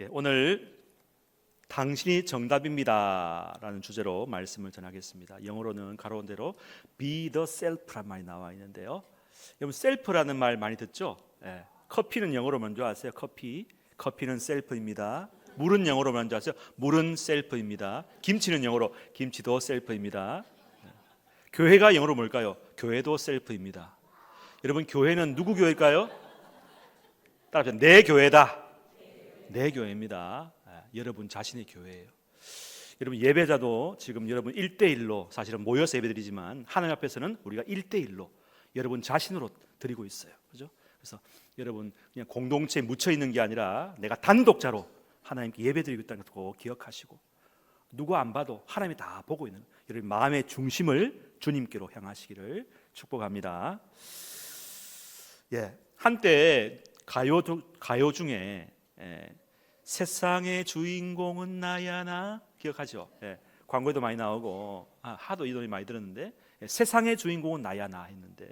오늘 당신이 정답입니다 라는 주제로 말씀을 전하겠습니다. 영어로는 가로운 대로 Be the self란 말이 나와 있는데요. 여러분 self라는 말 많이 듣죠? 커피는 영어로 먼저 아세요? 커피는 self입니다. 물은 영어로 먼저 아세요? 물은 self입니다. 김치는 영어로 김치도 self입니다. 교회가 영어로 뭘까요? 교회도 self입니다. 여러분 교회는 누구 교회일까요? 따라합시다. 내 교회다. 내 교회입니다. 여러분 자신의 교회예요. 여러분 예배자도 지금 여러분 1대1로 사실은 모여서 예배드리지만 하나님 앞에서는 우리가 1대1로 여러분 자신으로 드리고 있어요. 그죠? 그래서 여러분 그냥 공동체에 묻혀 있는 게 아니라 내가 단독자로 하나님께 예배드리고 있다는 것도 기억하시고, 누구 안 봐도 하나님이 다 보고 있는 여러분 마음의 중심을 주님께로 향하시기를 축복합니다. 한때 가요 중에 세상의 주인공은 나야 나 기억하죠? 광고에도 많이 나오고 하도 이 노래 많이 들었는데 세상의 주인공은 나야 나 했는데,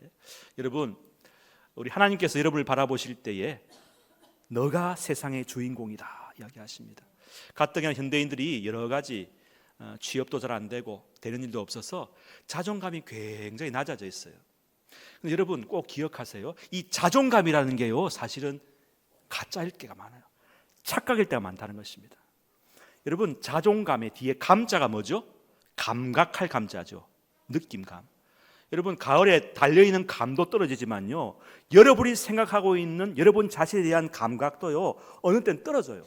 여러분 우리 하나님께서 여러분을 바라보실 때에 너가 세상의 주인공이다 이야기하십니다. 가뜩이나 현대인들이 여러 가지 취업도 잘 안 되고 되는 일도 없어서 자존감이 굉장히 낮아져 있어요. 근데 여러분 꼭 기억하세요. 이 자존감이라는 게요 사실은 가짜일 때가 많아요. 착각일 때가 많다는 것입니다. 여러분 자존감의 뒤에 감자가 뭐죠? 감각할 감자죠. 느낌감. 여러분 가을에 달려있는 감도 떨어지지만요, 여러분이 생각하고 있는 여러분 자신에 대한 감각도요 어느 때는 떨어져요.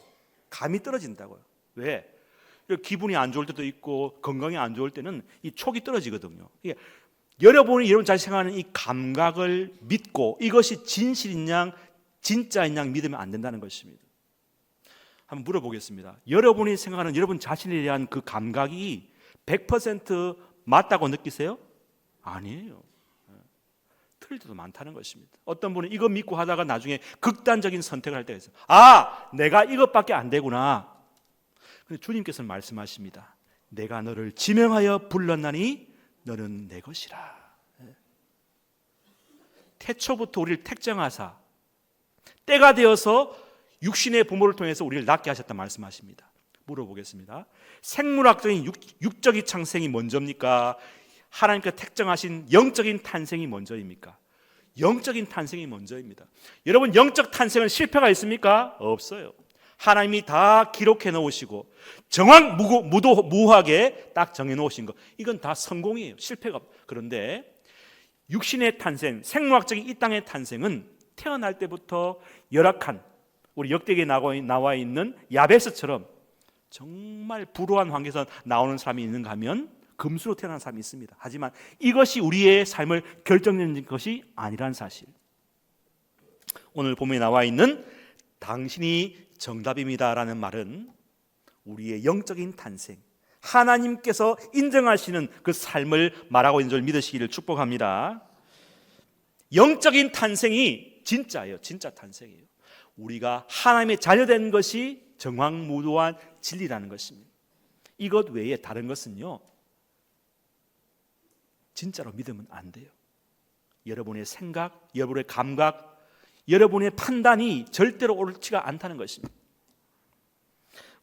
감이 떨어진다고요. 왜? 기분이 안 좋을 때도 있고 건강이 안 좋을 때는 이 촉이 떨어지거든요. 여러분이 여러분 자신이 생각하는 이 감각을 믿고 이것이 진실인 양 진짜인 양 믿으면 안 된다는 것입니다. 한번 물어보겠습니다. 여러분이 생각하는 여러분 자신에 대한 그 감각이 100% 맞다고 느끼세요? 아니에요. 틀릴 때도 많다는 것입니다. 어떤 분은 이거 믿고 하다가 나중에 극단적인 선택을 할 때가 있어요. 내가 이것밖에 안 되구나. 근데 주님께서는 말씀하십니다. 내가 너를 지명하여 불렀나니 너는 내 것이라. 태초부터 우리를 택정하사 때가 되어서 육신의 부모를 통해서 우리를 낳게 하셨다 말씀하십니다. 물어보겠습니다. 생물학적인 육적인 창생이 먼저입니까? 하나님께서 택정하신 영적인 탄생이 먼저입니까? 영적인 탄생이 먼저입니다. 여러분 영적 탄생은 실패가 있습니까? 없어요. 하나님이 다 기록해 놓으시고 무하게 딱 정해 놓으신 것, 이건 다 성공이에요. 실패가. 그런데 육신의 탄생, 생물학적인 이 땅의 탄생은 태어날 때부터 열악한, 우리 역대기에 나와 있는 야베스처럼 정말 불우한 환경에서 나오는 사람이 있는가 하면 금수로 태어난 사람이 있습니다. 하지만 이것이 우리의 삶을 결정짓는 것이 아니라는 사실. 오늘 본문에 나와 있는 당신이 정답입니다라는 말은 우리의 영적인 탄생, 하나님께서 인정하시는 그 삶을 말하고 있는 줄 믿으시기를 축복합니다. 영적인 탄생이 진짜예요. 진짜 탄생이에요. 우리가 하나님의 자녀된 것이 정확무도한 진리라는 것입니다. 이것 외에 다른 것은요 진짜로 믿으면 안 돼요. 여러분의 생각, 여러분의 감각, 여러분의 판단이 절대로 옳지가 않다는 것입니다.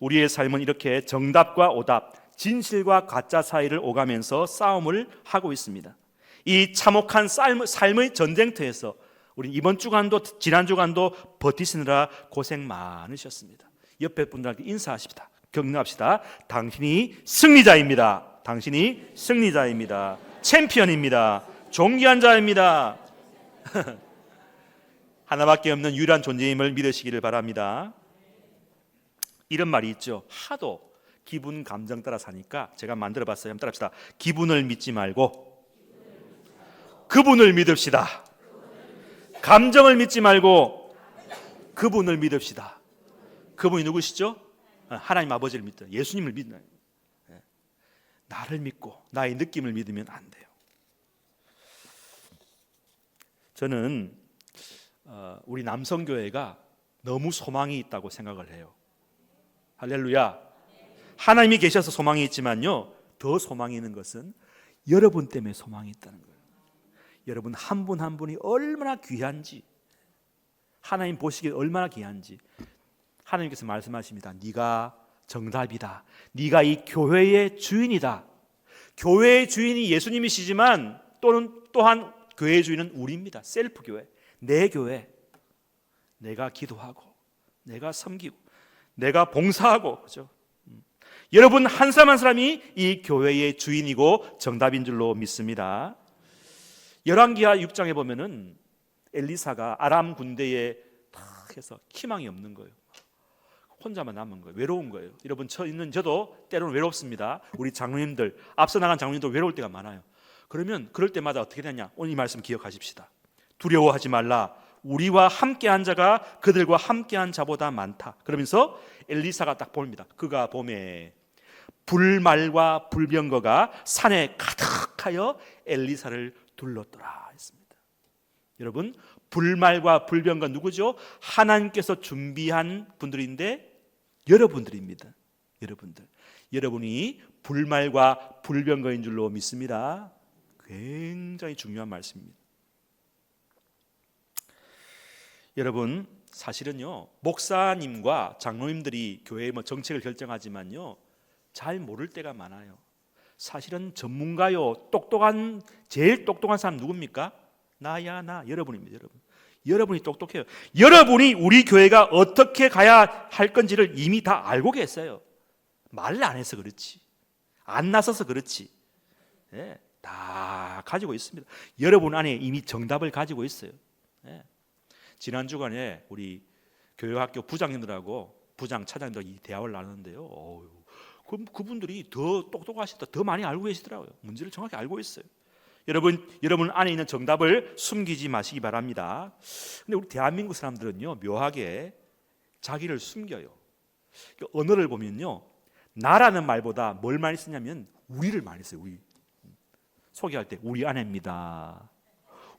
우리의 삶은 이렇게 정답과 오답, 진실과 가짜 사이를 오가면서 싸움을 하고 있습니다. 이 참혹한 삶의 전쟁터에서 우리 이번 주간도 지난 주간도 버티시느라 고생 많으셨습니다. 옆에 분들한테 인사하십시다. 격려합시다. 당신이 승리자입니다. 당신이 승리자입니다. 챔피언입니다. 존귀한 자입니다. 하나밖에 없는 유일한 존재임을 믿으시기를 바랍니다. 이런 말이 있죠. 하도 기분 감정 따라 사니까 제가 만들어 봤어요. 한번 따라합시다. 기분을 믿지 말고 그분을 믿읍시다. 감정을 믿지 말고 그분을 믿읍시다. 그분이 누구시죠? 하나님 아버지를 믿다. 예수님을 믿는. 나를 믿고 나의 느낌을 믿으면 안 돼요. 저는 우리 남성교회가 너무 소망이 있다고 생각을 해요. 할렐루야. 하나님이 계셔서 소망이 있지만요, 더 소망이 있는 것은 여러분 때문에 소망이 있다는 거예요. 여러분 한 분 한 분이 얼마나 귀한지, 하나님 보시기에 얼마나 귀한지, 하나님께서 말씀하십니다. 네가 정답이다. 네가 이 교회의 주인이다. 교회의 주인이 예수님이시지만 또한 교회의 주인은 우리입니다. 셀프 교회, 내 교회. 내가 기도하고, 내가 섬기고, 내가 봉사하고, 그죠? 여러분 한 사람 한 사람이 이 교회의 주인이고 정답인 줄로 믿습니다. 열왕기하 6장에 보면은 엘리사가 아람 군대에 탁 해서 희망이 없는 거예요. 혼자만 남은 거예요. 외로운 거예요. 여러분 저도 때로는 외롭습니다. 우리 장로님들, 앞서 나간 장로님도 외로울 때가 많아요. 그러면 그럴 때마다 어떻게 되냐? 오늘 이 말씀 기억하십시다. 두려워하지 말라. 우리와 함께한 자가 그들과 함께한 자보다 많다. 그러면서 엘리사가 딱 봅니다. 그가 봄에 불말과 불병거가 산에 가득하여 엘리사를 둘렀더라 했습니다. 여러분 불말과 불병거 누구죠? 하나님께서 준비한 분들인데 여러분들입니다. 여러분이 불말과 불병거인 줄로 믿습니다. 굉장히 중요한 말씀입니다. 여러분 사실은요 목사님과 장로님들이 교회의 정책을 결정하지만요 잘 모를 때가 많아요. 사실은 전문가요 제일 똑똑한 사람 누굽니까? 나야 나 여러분입니다. 여러분이 똑똑해요. 여러분이 우리 교회가 어떻게 가야 할 건지를 이미 다 알고 계세요. 말을 안 해서 그렇지, 안 나서서 그렇지, 네, 다 가지고 있습니다. 여러분 안에 이미 정답을 가지고 있어요. 네. 지난 주간에 우리 교회학교 부장님들하고 부장 차장님들 이 대화를 나눴는데요. 그분들이 더 똑똑하시다, 더 많이 알고 계시더라고요. 문제를 정확히 알고 있어요. 여러분 안에 있는 정답을 숨기지 마시기 바랍니다. 근데 우리 대한민국 사람들은요 묘하게 자기를 숨겨요. 언어를 보면요 나라는 말보다 뭘 많이 쓰냐면 우리를 많이 써요. 우리 소개할 때 우리 아내입니다.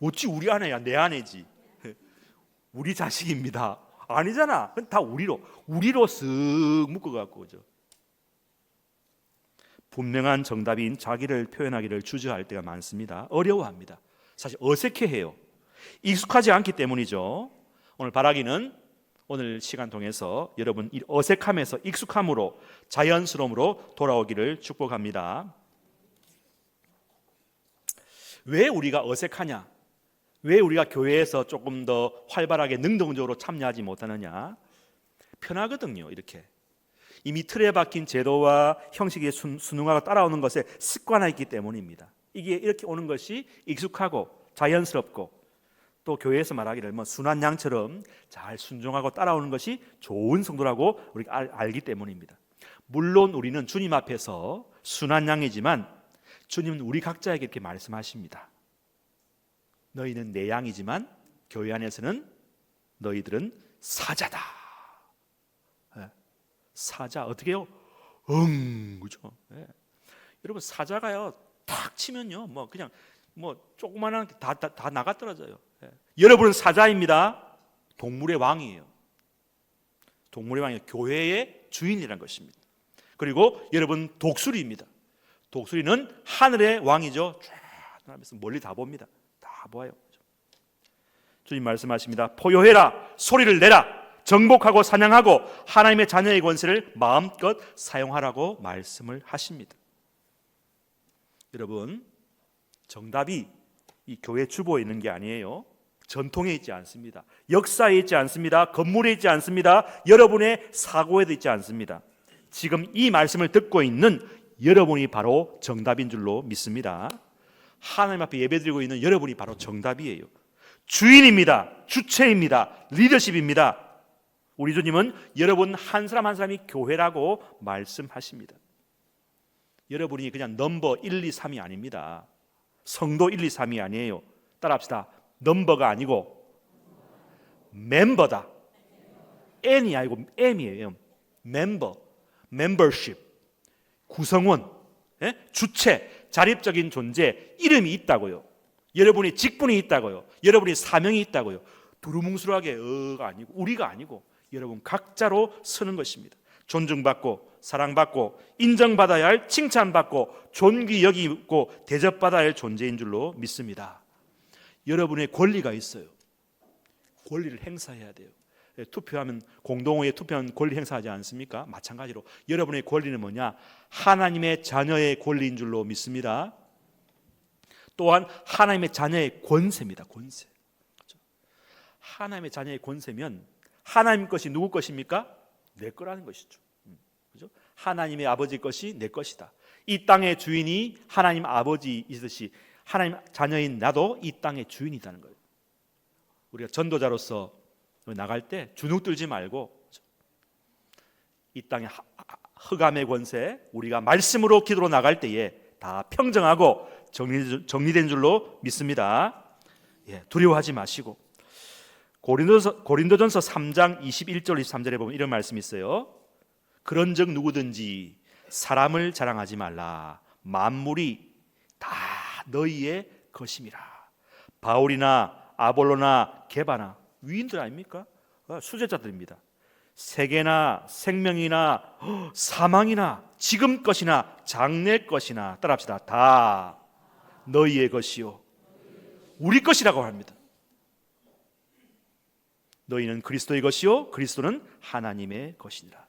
어찌 우리 아내야? 내 아내지. 우리 자식입니다. 아니잖아. 그건 다 우리로 쓱 묶어갖고 그죠. 분명한 정답인 자기를 표현하기를 주저할 때가 많습니다. 어려워합니다. 사실 어색해해요. 익숙하지 않기 때문이죠. 오늘 바라기는 오늘 시간 통해서 여러분 이 어색함에서 익숙함으로 자연스러움으로 돌아오기를 축복합니다. 왜 우리가 어색하냐? 왜 우리가 교회에서 조금 더 활발하게 능동적으로 참여하지 못하느냐? 편하거든요. 이렇게 이미 틀에 박힌 제도와 형식에 순응하고 따라오는 것에 습관화 있기 때문입니다. 이게 이렇게 오는 것이 익숙하고 자연스럽고 또 교회에서 말하기를 순한 양처럼 잘 순종하고 따라오는 것이 좋은 성도라고 우리가 알기 때문입니다. 물론 우리는 주님 앞에서 순한 양이지만 주님은 우리 각자에게 이렇게 말씀하십니다. 너희는 내 양이지만 교회 안에서는 너희들은 사자다. 사자 어떻게 해요? 그죠? 네. 여러분 사자가요 탁 치면요 그냥 조그만한 다 나가 떨어져요. 네. 여러분은 사자입니다. 동물의 왕이에요. 동물의 왕이 교회의 주인이라는 것입니다. 그리고 여러분 독수리입니다. 독수리는 하늘의 왕이죠. 쫙 하면서 멀리 다 봅니다. 다 보아요. 주님 말씀하십니다. 포효해라, 소리를 내라, 정복하고 사냥하고 하나님의 자녀의 권세를 마음껏 사용하라고 말씀을 하십니다. 여러분 정답이 이 교회 주보에 있는 게 아니에요. 전통에 있지 않습니다. 역사에 있지 않습니다. 건물에 있지 않습니다. 여러분의 사고에도 있지 않습니다. 지금 이 말씀을 듣고 있는 여러분이 바로 정답인 줄로 믿습니다. 하나님 앞에 예배드리고 있는 여러분이 바로 정답이에요. 주인입니다. 주체입니다. 리더십입니다. 우리 주님은 여러분 한 사람 한 사람이 교회라고 말씀하십니다. 여러분이 그냥 넘버 1, 2, 3이 아닙니다. 성도 1, 2, 3이 아니에요. 따라합시다. 넘버가 아니고 멤버다. N이 아니고 M이에요. 멤버십, 구성원, 주체, 자립적인 존재, 이름이 있다고요. 여러분이 직분이 있다고요. 여러분이 사명이 있다고요. 두루뭉술하게 가 아니고 우리가 아니고 여러분 각자로 서는 것입니다. 존중받고 사랑받고 인정받아야 할, 칭찬받고 존귀 여기고 대접받아야 할 존재인 줄로 믿습니다. 여러분의 권리가 있어요. 권리를 행사해야 돼요. 투표하면 공동의회 투표하면 권리 행사하지 않습니까? 마찬가지로 여러분의 권리는 뭐냐? 하나님의 자녀의 권리인 줄로 믿습니다. 또한 하나님의 자녀의 권세입니다. 권세. 그렇죠? 하나님의 자녀의 권세면 하나님 것이 누구 것입니까? 내 거라는 것이죠. 그렇죠? 하나님의 아버지 것이 내 것이다. 이 땅의 주인이 하나님 아버지이듯이 하나님 자녀인 나도 이 땅의 주인이라는 거예요. 우리가 전도자로서 나갈 때 주눅 들지 말고 이 땅의 흑암의 권세, 우리가 말씀으로 기도로 나갈 때에 다 평정하고 정리된 줄로 믿습니다. 두려워하지 마시고 고린도전서 3장 21절 23절에 보면 이런 말씀이 있어요. 그런즉 누구든지 사람을 자랑하지 말라. 만물이 다 너희의 것임이라. 바울이나 아볼로나 게바나 위인들 아닙니까? 수제자들입니다. 세계나 생명이나 사망이나 지금 것이나 장래 것이나 따라합시다. 다 너희의 것이요 우리 것이라고 합니다. 너희는 그리스도의 것이요 그리스도는 하나님의 것이니라.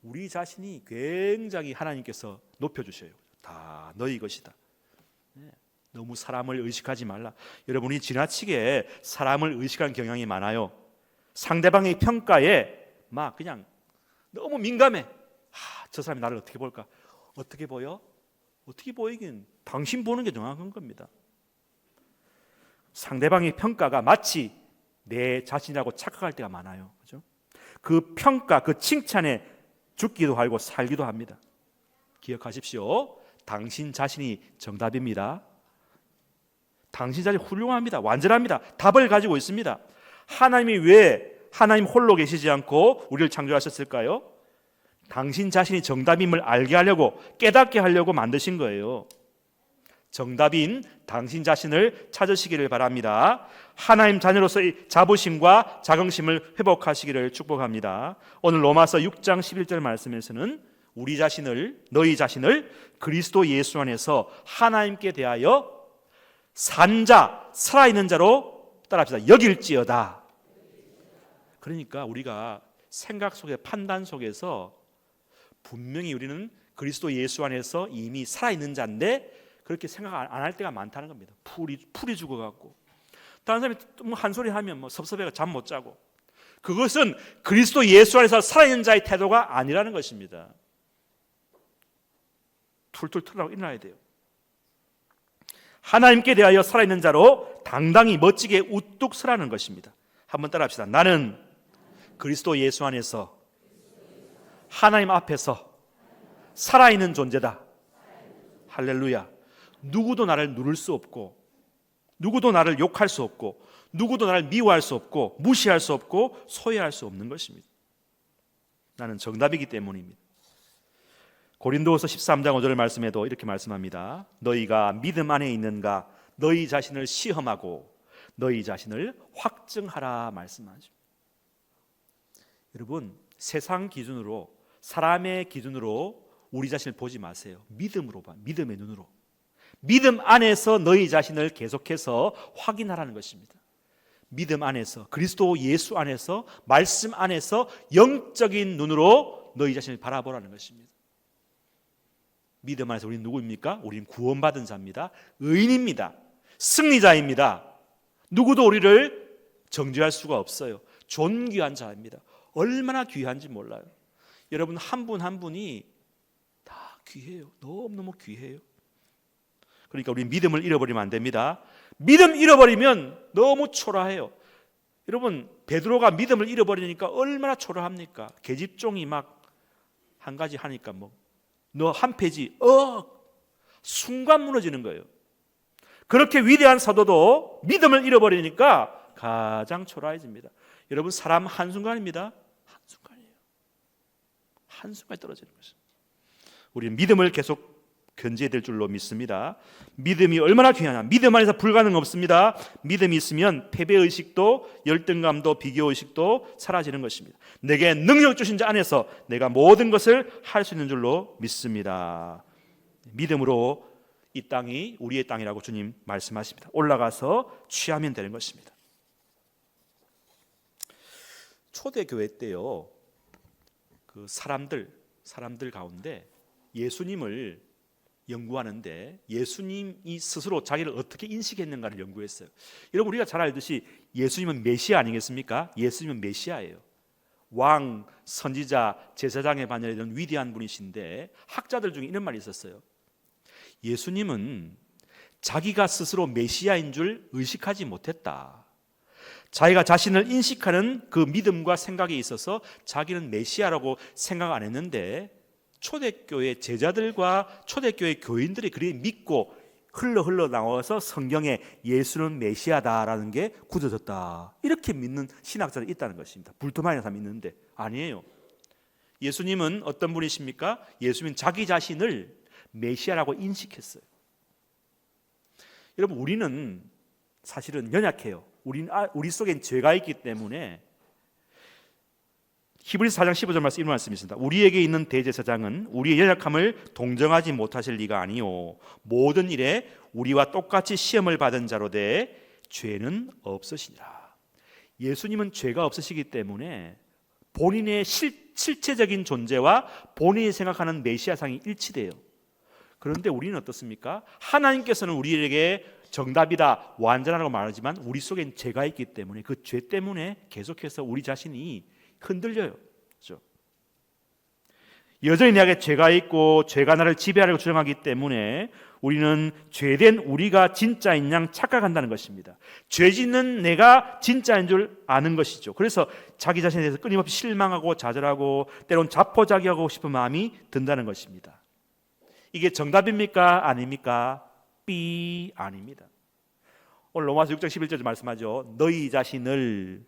우리 자신이 굉장히 하나님께서 높여주셔요. 다 너희 것이다. 너무 사람을 의식하지 말라. 여러분이 지나치게 사람을 의식하는 경향이 많아요. 상대방의 평가에 막 그냥 너무 민감해. 저 사람이 나를 어떻게 볼까? 어떻게 보여? 어떻게 보이긴 당신 보는 게 정확한 겁니다. 상대방의 평가가 마치 내 자신이라고 착각할 때가 많아요. 그렇죠? 그 평가, 그 칭찬에 죽기도 하고 살기도 합니다. 기억하십시오. 당신 자신이 정답입니다. 당신 자신이 훌륭합니다. 완전합니다. 답을 가지고 있습니다. 하나님이 왜 하나님 홀로 계시지 않고 우리를 창조하셨을까요? 당신 자신이 정답임을 알게 하려고, 깨닫게 하려고 만드신 거예요. 정답인 당신 자신을 찾으시기를 바랍니다. 하나님 자녀로서의 자부심과 자긍심을 회복하시기를 축복합니다. 오늘 로마서 6장 11절 말씀에서는 우리 자신을, 너희 자신을 그리스도 예수 안에서 하나님께 대하여 산자, 살아있는 자로 따라합시다. 여길지어다. 그러니까 우리가 생각 속에, 판단 속에서 분명히 우리는 그리스도 예수 안에서 이미 살아있는 자인데 그렇게 생각 안 할 때가 많다는 겁니다. 풀이 죽어갖고 다른 사람이 한 소리 하면 섭섭해가 잠 못 자고, 그것은 그리스도 예수 안에서 살아있는 자의 태도가 아니라는 것입니다. 툴툴 털어나고 일어나야 돼요. 하나님께 대하여 살아있는 자로 당당히 멋지게 우뚝 서라는 것입니다. 한번 따라합시다. 나는 그리스도 예수 안에서 하나님 앞에서 살아있는 존재다. 할렐루야. 누구도 나를 누를 수 없고, 누구도 나를 욕할 수 없고, 누구도 나를 미워할 수 없고, 무시할 수 없고, 소외할 수 없는 것입니다. 나는 정답이기 때문입니다. 고린도후서 13장 5절 말씀에도 이렇게 말씀합니다. 너희가 믿음 안에 있는가? 너희 자신을 시험하고 너희 자신을 확증하라 말씀하죠. 여러분, 세상 기준으로, 사람의 기준으로 우리 자신을 보지 마세요. 믿음으로 봐. 믿음의 눈으로. 믿음 안에서 너희 자신을 계속해서 확인하라는 것입니다. 믿음 안에서, 그리스도 예수 안에서, 말씀 안에서 영적인 눈으로 너희 자신을 바라보라는 것입니다. 믿음 안에서 우리는 누구입니까? 우리는 구원받은 자입니다. 의인입니다. 승리자입니다. 누구도 우리를 정죄할 수가 없어요. 존귀한 자입니다. 얼마나 귀한지 몰라요. 여러분 한 분 한 분이 다 귀해요. 너무너무 귀해요. 그러니까 우리 믿음을 잃어버리면 안 됩니다. 믿음 잃어버리면 너무 초라해요. 여러분 베드로가 믿음을 잃어버리니까 얼마나 초라합니까? 계집종이 막 한 가지 하니까 너 한 페이지 순간 무너지는 거예요. 그렇게 위대한 사도도 믿음을 잃어버리니까 가장 초라해집니다. 여러분 사람 한순간입니다. 한순간이에요. 한순간에 떨어지는 것입니다. 우리는 믿음을 계속 견지해야 될 줄로 믿습니다. 믿음이 얼마나 귀하냐. 믿음 안에서 불가능 없습니다. 믿음이 있으면 패배의식도 열등감도 비교의식도 사라지는 것입니다. 내게 능력 주신 자 안에서 내가 모든 것을 할 수 있는 줄로 믿습니다. 믿음으로 이 땅이 우리의 땅이라고 주님 말씀하십니다. 올라가서 취하면 되는 것입니다. 초대교회 때요, 그 사람들 가운데 예수님을 연구하는데 예수님이 스스로 자기를 어떻게 인식했는가를 연구했어요. 여러분, 우리가 잘 알듯이 예수님은 메시아 아니겠습니까? 예수님은 메시아예요. 왕, 선지자, 제사장의 반열에 이런 위대한 분이신데 학자들 중에 이런 말이 있었어요. 예수님은 자기가 스스로 메시아인 줄 의식하지 못했다. 자기가 자신을 인식하는 그 믿음과 생각에 있어서 자기는 메시아라고 생각 안 했는데 초대교회 제자들과 초대교회 교인들이 그리 믿고 흘러 나와서 성경에 예수는 메시아다라는 게 굳어졌다, 이렇게 믿는 신학자들이 있다는 것입니다. 불토만한 사람이 있는데 아니에요. 예수님은 어떤 분이십니까? 예수님은 자기 자신을 메시아라고 인식했어요. 여러분, 우리는 사실은 연약해요. 우리 속엔 죄가 있기 때문에 히브리서 4장 15절 말씀, 이런 말씀이 있습니다. 우리에게 있는 대제사장은 우리의 연약함을 동정하지 못하실 리가 아니요 모든 일에 우리와 똑같이 시험을 받은 자로되 죄는 없으시니라. 예수님은 죄가 없으시기 때문에 본인의 실체적인 존재와 본인이 생각하는 메시아상이 일치돼요. 그런데 우리는 어떻습니까? 하나님께서는 우리에게 정답이다, 완전하다고 말하지만 우리 속엔 죄가 있기 때문에 그 죄 때문에 계속해서 우리 자신이 흔들려요. 그렇죠? 여전히 내게 죄가 있고 죄가 나를 지배하려고 주장하기 때문에 우리는 죄된 우리가 진짜인 양 착각한다는 것입니다. 죄 짓는 내가 진짜인 줄 아는 것이죠. 그래서 자기 자신에 대해서 끊임없이 실망하고 좌절하고 때론 자포자기하고 싶은 마음이 든다는 것입니다. 이게 정답입니까? 아닙니까? 아닙니다. 오늘 로마서 6장 11절 말씀하죠. 너희 자신을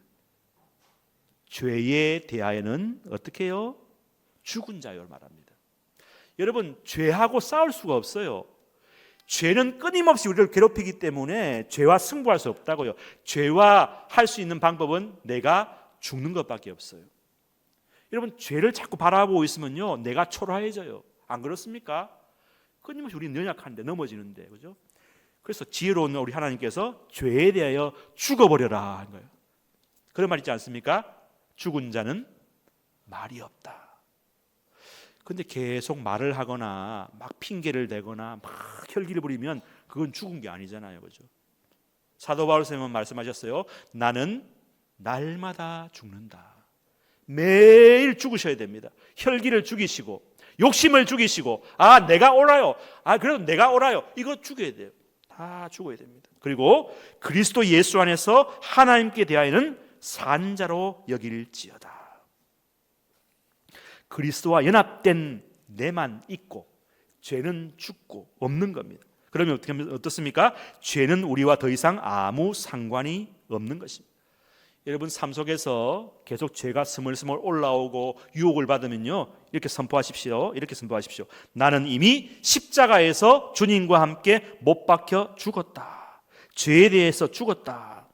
죄에 대하여는 어떻게 해요? 죽은 자요 말합니다. 여러분, 죄하고 싸울 수가 없어요. 죄는 끊임없이 우리를 괴롭히기 때문에 죄와 승부할 수 없다고요. 죄와 할 수 있는 방법은 내가 죽는 것밖에 없어요. 여러분, 죄를 자꾸 바라보고 있으면요, 내가 초라해져요. 안 그렇습니까? 끊임없이 우리는 연약한데 넘어지는데, 그죠? 그래서 지혜로운 우리 하나님께서 죄에 대하여 죽어버려라 한 거예요. 그런 말 있지 않습니까? 죽은 자는 말이 없다. 근데 계속 말을 하거나 막 핑계를 대거나 막 혈기를 부리면 그건 죽은 게 아니잖아요, 그죠? 사도 바울 선생님은 말씀하셨어요. 나는 날마다 죽는다. 매일 죽으셔야 됩니다. 혈기를 죽이시고 욕심을 죽이시고, 내가 옳아요, 그래도 내가 옳아요, 이거 죽여야 돼요. 다 죽어야 됩니다. 그리고 그리스도 예수 안에서 하나님께 대하여는 산자로 여길지어다. 그리스도와 연합된 내만 있고 죄는 죽고 없는 겁니다. 그러면 어떻습니까? 죄는 우리와 더 이상 아무 상관이 없는 것입니다. 여러분, 삶 속에서 계속 죄가 스물스물 올라오고 유혹을 받으면요, 이렇게 선포하십시오. 나는 이미 십자가에서 주님과 함께 못 박혀 죽었다. 죄에 대해서 죽었다.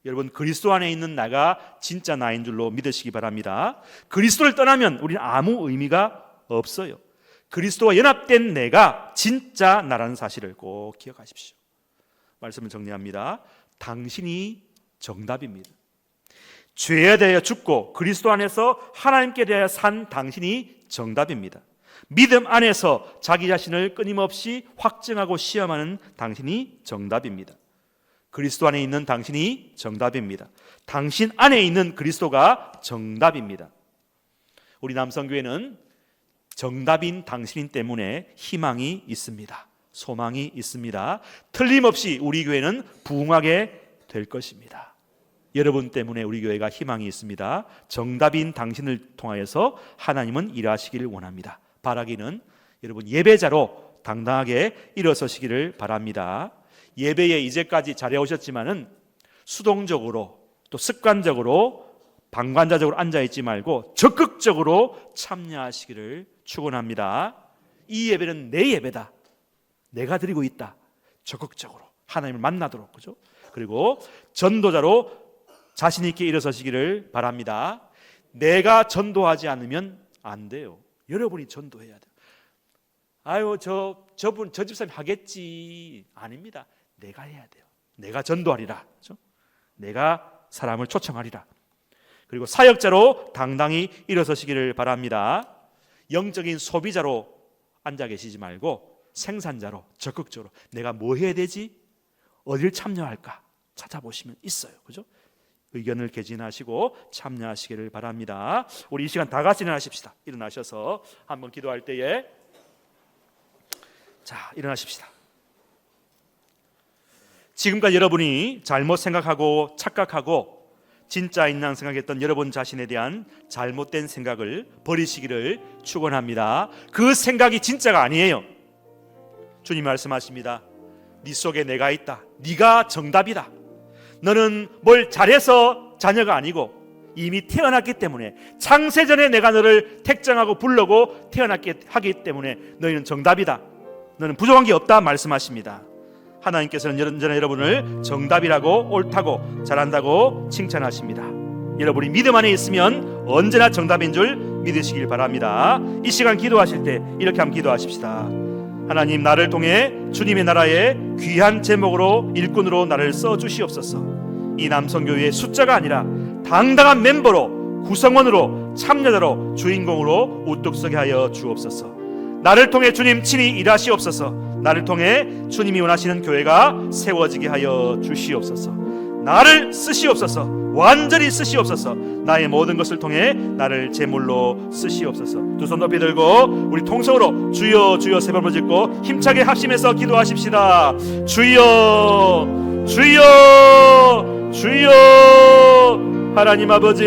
여러분, 그리스도 안에 있는 나가 진짜 나인 줄로 믿으시기 바랍니다. 그리스도를 떠나면 우리는 아무 의미가 없어요. 그리스도와 연합된 내가 진짜 나라는 사실을 꼭 기억하십시오. 말씀을 정리합니다. 당신이 정답입니다. 죄에 대하여 죽고 그리스도 안에서 하나님께 대하여 산 당신이 정답입니다. 믿음 안에서 자기 자신을 끊임없이 확증하고 시험하는 당신이 정답입니다. 그리스도 안에 있는 당신이 정답입니다. 당신 안에 있는 그리스도가 정답입니다. 우리 남성교회는 정답인 당신 때문에 희망이 있습니다. 소망이 있습니다. 틀림없이 우리 교회는 부흥하게 될 것입니다. 여러분 때문에 우리 교회가 희망이 있습니다. 정답인 당신을 통하여서 하나님은 일하시기를 원합니다. 바라기는 여러분 예배자로 당당하게 일어서시기를 바랍니다. 예배에 이제까지 잘해오셨지만은 수동적으로 또 습관적으로 방관자적으로 앉아있지 말고 적극적으로 참여하시기를 축원합니다. 이 예배는 내 예배다. 내가 드리고 있다. 적극적으로 하나님을 만나도록, 그죠? 그리고 전도자로 자신 있게 일어서시기를 바랍니다. 내가 전도하지 않으면 안 돼요. 여러분이 전도해야 돼요. 저 집사님 하겠지. 아닙니다. 내가 해야 돼요. 내가 전도하리라. 그렇죠? 내가 사람을 초청하리라. 그리고 사역자로 당당히 일어서시기를 바랍니다. 영적인 소비자로 앉아 계시지 말고 생산자로 적극적으로 내가 뭐 해야 되지? 어딜 참여할까? 찾아보시면 있어요. 그죠? 의견을 개진하시고 참여하시기를 바랍니다. 우리 이 시간 다 같이 일어나십시다. 일어나셔서 한번 기도할 때에 자, 일어나십시다. 지금까지 여러분이 잘못 생각하고 착각하고 진짜인 양 생각했던 여러분 자신에 대한 잘못된 생각을 버리시기를 축원합니다. 그 생각이 진짜가 아니에요. 주님 말씀하십니다. 네 속에 내가 있다. 네가 정답이다. 너는 뭘 잘해서 자녀가 아니고 이미 태어났기 때문에 창세전에 내가 너를 택정하고 불러고 태어났기 하기 때문에 너희는 정답이다. 너는 부족한 게 없다 말씀하십니다. 하나님께서는 언제나 여러분을 정답이라고 옳다고 잘한다고 칭찬하십니다. 여러분이 믿음 안에 있으면 언제나 정답인 줄 믿으시길 바랍니다. 이 시간 기도하실 때 이렇게 한번 기도하십시다. 하나님, 나를 통해 주님의 나라의 귀한 제목으로 일꾼으로 나를 써주시옵소서. 이 남성교회의 숫자가 아니라 당당한 멤버로, 구성원으로, 참여자로, 주인공으로 우뚝 서게 하여 주옵소서. 나를 통해 주님 친히 일하시옵소서. 나를 통해 주님이 원하시는 교회가 세워지게 하여 주시옵소서. 나를 쓰시옵소서. 완전히 쓰시옵소서. 나의 모든 것을 통해 나를 제물로 쓰시옵소서. 두 손 높이 들고 우리 통성으로 주여 주여 세 번을 짓고 힘차게 합심해서 기도하십시다. 주여 주여 주여. 하나님 아버지,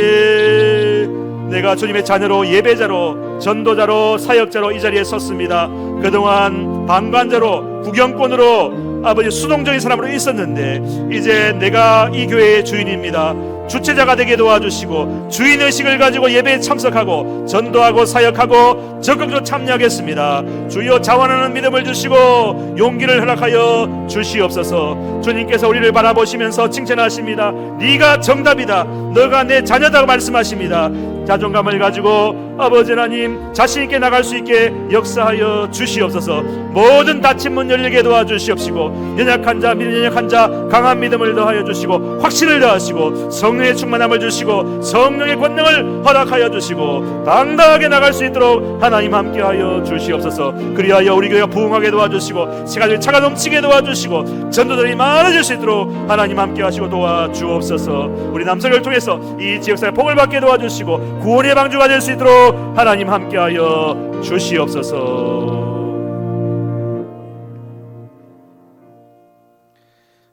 내가 주님의 자녀로, 예배자로, 전도자로, 사역자로 이 자리에 섰습니다. 그동안 방관자로, 구경꾼으로, 아버지 수동적인 사람으로 있었는데 이제 내가 이 교회의 주인입니다. 주체자가 되게 도와주시고 주인의식을 가지고 예배에 참석하고 전도하고 사역하고 적극적으로 참여하겠습니다. 주여, 자원하는 믿음을 주시고 용기를 허락하여 주시옵소서. 주님께서 우리를 바라보시면서 칭찬하십니다. 네가 정답이다. 너가 내 자녀다 말씀하십니다. 자존감을 가지고 아버지 하나님 자신있게 나갈 수 있게 역사하여 주시옵소서. 모든 닫힌 문 열리게 도와주시옵시고 연약한 자, 믿음 연약한 자 강한 믿음을 더하여 주시고 확신을 더하시고 성령의 충만함을 주시고 성령의 권능을 허락하여 주시고 당당하게 나갈 수 있도록 하나님 함께하여 주시옵소서. 그리하여 우리 교회가 부흥하게 도와주시고 시간이 차가 넘치게 도와주시고 전도들이 많아질 수 있도록 하나님 함께하시고 도와주옵소서. 우리 남성을 통해서 이 지역사회 복을 받게 도와주시고 구원의 방주가 될 수 있도록 하나님 함께하여 주시옵소서.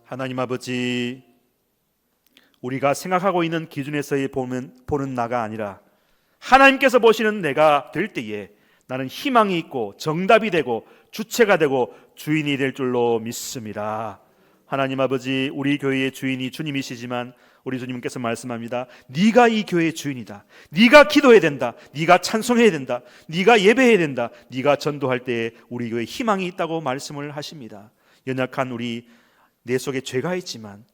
하나님 아버지, 우리가 생각하고 있는 기준에서의 보는 나가 아니라 하나님께서 보시는 내가 될 때에 나는 희망이 있고 정답이 되고 주체가 되고 주인이 될 줄로 믿습니다. 하나님 아버지, 우리 교회의 주인이 주님이시지만 우리 주님께서 말씀합니다. 네가 이 교회의 주인이다. 네가 기도해야 된다. 네가 찬송해야 된다. 네가 예배해야 된다. 네가 전도할 때에 우리 교회에 희망이 있다고 말씀을 하십니다. 연약한 우리 내 속에 죄가 있지만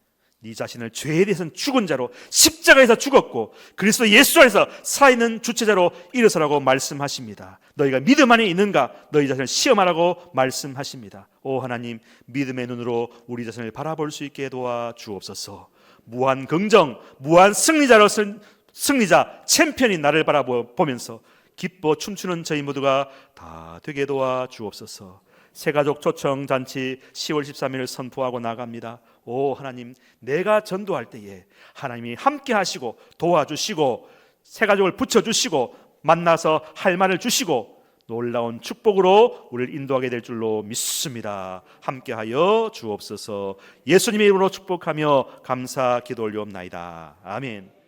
네 자신을 죄에 대해서는 죽은 자로 십자가에서 죽었고 그리스도 예수 안에서 살아있는 주체자로 일어서라고 말씀하십니다. 너희가 믿음 안에 있는가? 너희 자신을 시험하라고 말씀하십니다. 오 하나님, 믿음의 눈으로 우리 자신을 바라볼 수 있게 도와주옵소서. 무한 긍정, 무한 승리자 챔피언인 나를 바라보면서 기뻐 춤추는 저희 모두가 다 되게 도와주옵소서. 새가족 초청 잔치 10월 13일을 선포하고 나갑니다. 오 하나님, 내가 전도할 때에 하나님이 함께 하시고 도와주시고 새가족을 붙여주시고 만나서 할 말을 주시고 놀라운 축복으로 우리를 인도하게 될 줄로 믿습니다. 함께하여 주옵소서. 예수님의 이름으로 축복하며 감사 기도 올리옵나이다. 아멘.